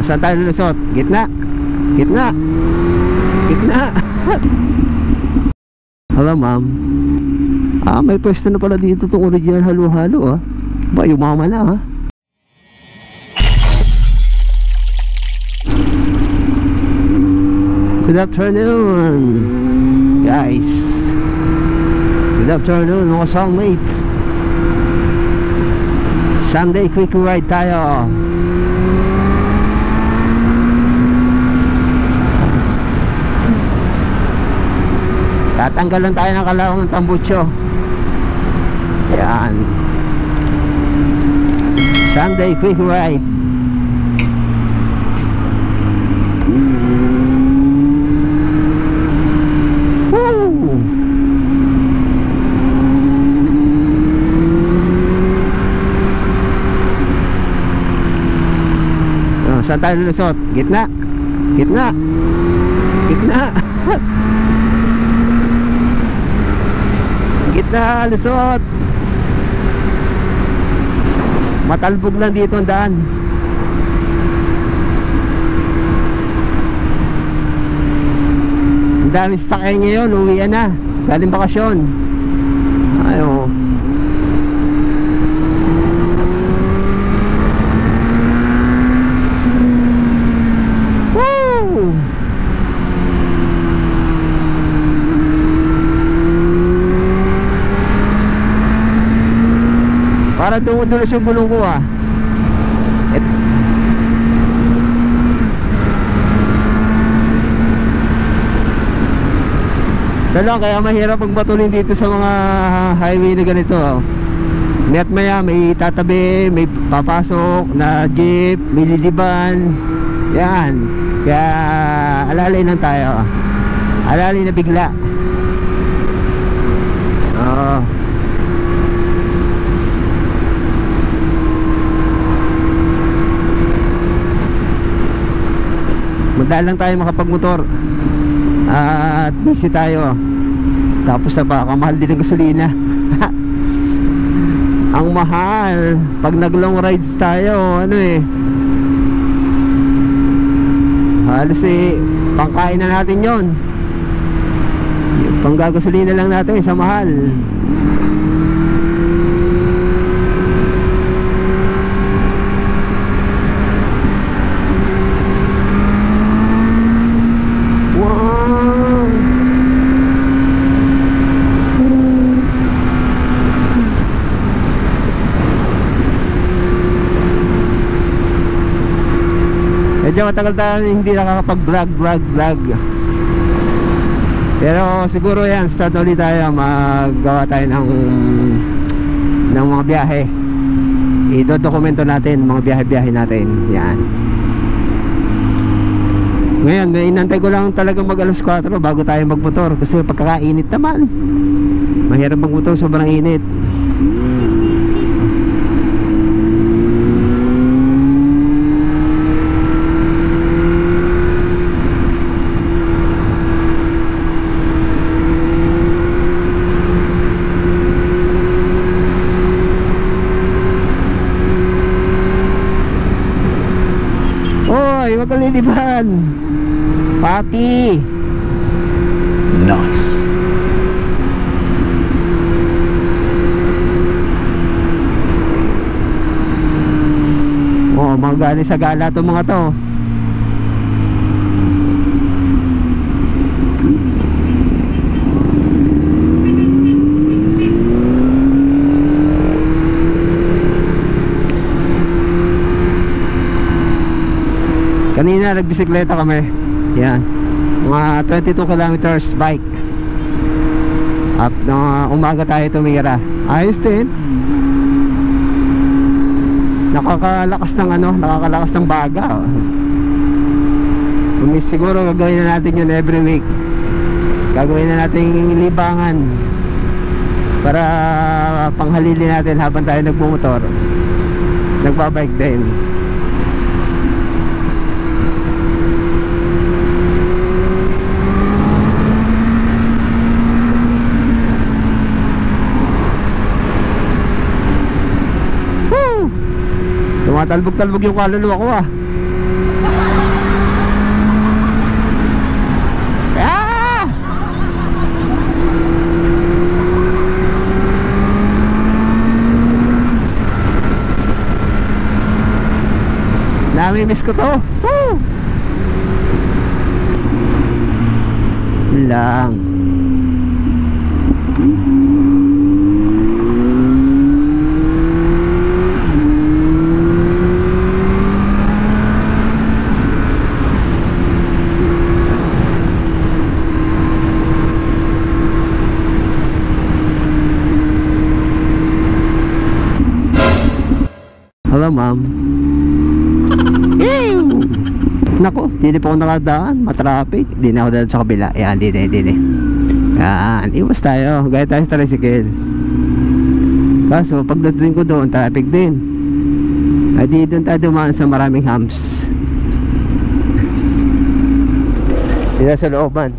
Saan tayo lulusot? Gitna. Gitna. Gitna. Hello ma'am. May pwesto na pala dito itong original halo-halo ba, yumama na Good afternoon guys. Good afternoon mga soulmates. Sunday quick ride tayo. Tatanggal lang tayo ng kalawang ng Tambucho. Yan. Sunday quick ride. Woo! Saan tayo lulusot? Gitna. Gitna. Gitna. Gitna, lusot. Matalbog lang dito ang daan. Ang dami sasakyan ngayon, uwian na, galing bakasyon. Ayo. Woo! Para dumudulos yung gulong ko Ito lang, kaya mahirap pagbatulin dito sa mga highway na ganito Mayat maya may tatabi, may papasok na jeep, may liliban. Yan. Kaya alalay lang tayo. Alalay na bigla. Madali lang tayo makapagmotor at busy tayo. Tapos na baka mahal din ang gasolina. Ang mahal pag nag long rides tayo, halos pangkain na natin yon. Panggagasolina lang natin sa mahal. Medyo matagal tayo hindi nakakapag-vlog. Pero siguro yan, start ulit tayo. Maggawa tayo ng mga biyahe. Idodokumento natin mga biyahe-biyahe natin. Yan. Ngayon, inantay ko lang talaga mag alas 4 bago tayo magmotor. Kasi pagkakainit naman, mahirap magmotor, sobrang init. Huwag kang liliban, papi. Nice. Mga galing sa gala itong mga to. Kanina nagbisikleta kami. Yan. Mga 22 kilometers bike. Up na umaga tayo tumira. Ayos din. Nakakalakas ng baga. Siguro gagawin na natin yun every week. Gagawin na natin libangan para panghalili natin habang tayo nagmumotor. Nagbabike din. Tumatalbog-talbog yung kaluluwa ko namimiss ko to. Woo! Lang. Hello, ma'am. Nako, hindi pa ako nakadaan. Matraffic. Hindi na ako daan sa kabila. Yan, hindi. Yan, iwas tayo. Gaya tayo sa tricycle. Kaso, pagdating ko doon, traffic din. Ay, di doon tayo dumaan sa maraming humps. Dito sa looban.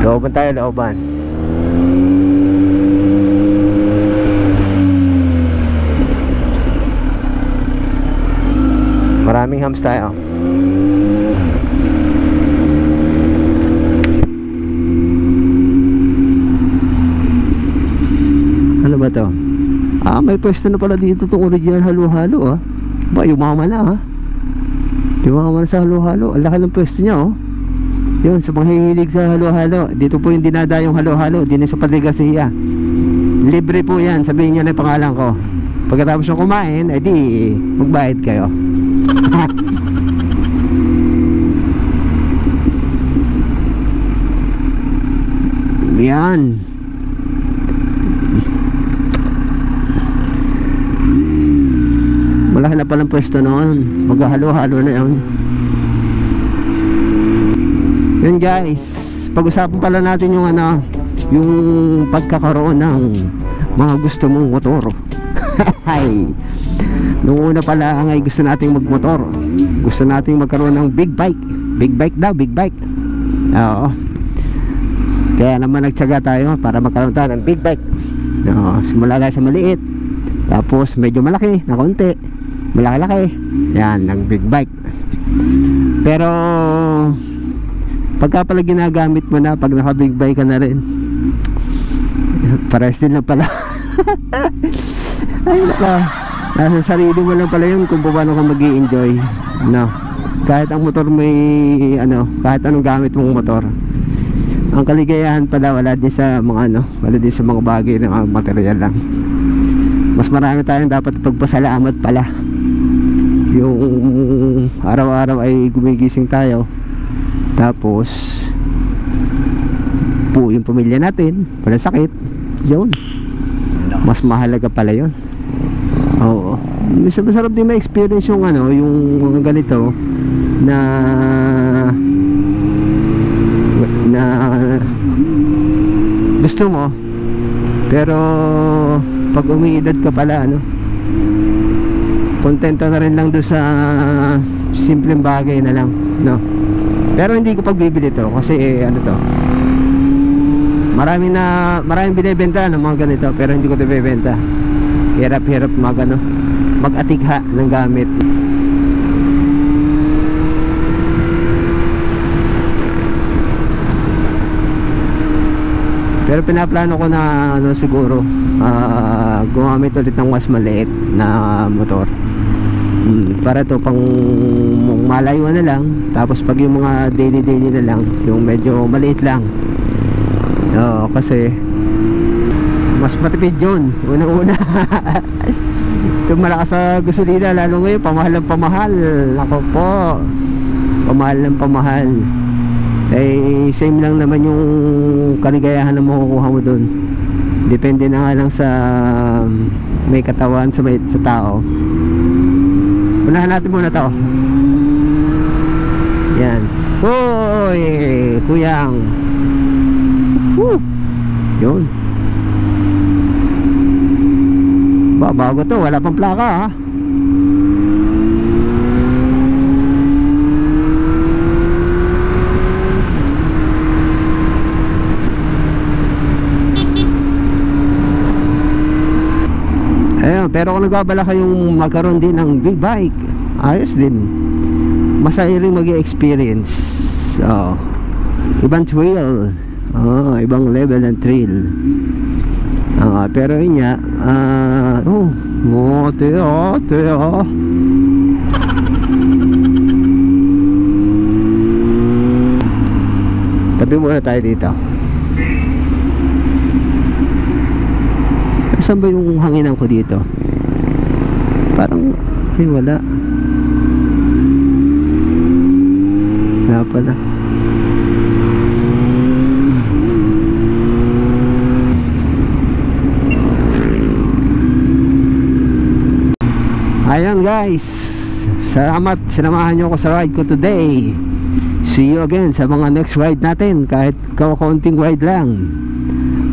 Looban tayo, looban. Maraming hams tayo. Ano ba to? May pwesto na pala dito itong original halo-halo Ba, yumaman na Yumaman na sa halo-halo. Ang laki ng pwesto niya Yun, sa mga hihilig sa halo-halo. Dito po yung dinadayong halo-halo. Din sa Padre-Garcia. Libre po yan. Sabihin nyo na yung pangalan ko. Pagkatapos nyo kumain, di magbayad kayo. Yan. Malaki na palang pwesto noon. Maghahalo-halo na yun. Yun guys, pag-usapan pala natin yung yung pagkakaroon ng mga gusto mong motor. Hay. Nung una pala ay gusto nating magmotor. Gusto nating magkaroon ng big bike. Big bike daw, big bike. Oo. Kaya naman nagtiyaga tayo para magkaroon tayo ng big bike. Simula tayo sa maliit. Tapos medyo malaki na konti. Malaki-laki. Yan, ng big bike. Pero pagka pala ginagamit mo na, pag naka big bike ka na rin, pares din lang pala. Ay naka, nasa sarili mo lang pala yun kung paano ka mag-i-enjoy. Kahit ang motor may kahit anong gamit mong motor, ang kaligayahan pala wala din sa mga wala din sa mga bagay na mga material lang. Mas marami tayong dapat pagpasalamat pala. Yung araw-araw ay gumigising tayo, tapos po yung pamilya natin wala sakit, yun mas mahalaga pala yun. Oo, masarap din ma-experience yung yung ganito na gusto mo, pero pag umiidad ka pala kontento na rin lang doon sa simpleng bagay na lang, pero hindi ko pagbibili to kasi to, maraming binibenta ng mga ganito, pero hindi ko ito bibenta. Hirap mag-atigha ng gamit. Pero pinaplano ko na siguro gumamit ulit ng mas maliit na motor. Para to pang malayo na lang, tapos pag yung mga daily na lang, yung medyo maliit lang. Kasi mas matipid yun una-una. Itong malakas sa gasolina, lalo ngayon pamahal ng pamahal. Ako po, pamahal ng pamahal. Same lang naman yung kaligayahan na makukuha mo dun. Depende na nga lang sa may katawan sa tao. Unahan natin muna to. Yan. Hoy, kuyang. Yun. Bago to, wala pang plaka Ayun, pero kung nagbabala kayong magkaroon din ng big bike, ayos din. Masaya rin mag-experience. Ibang thrill. Ibang level ng thrill. Pero yun nga, Teo. Tabi muna tayo dito. Saan ba yung hanginan ko dito? Parang, wala. Wala pala. Ayan guys, salamat, sinamahan nyo ako sa ride ko today. See you again sa mga next ride natin. Kahit kaunting ride lang,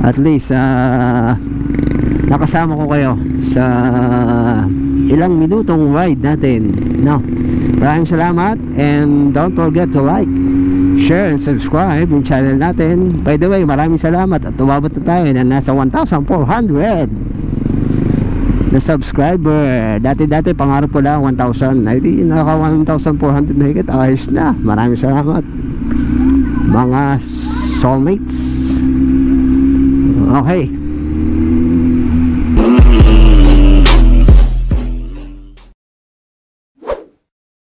at least nakasama ko kayo sa ilang minutong ride natin, no? Maraming salamat. And don't forget to like, share, and subscribe yung channel natin. By the way, maraming salamat at umabot na tayo na nasa 1,400 na subscriber. Dati pangarap ko lang 1,000. Ay di, naka 1,400 na higit. Ayos na. Maraming salamat mga soulmates. Okay.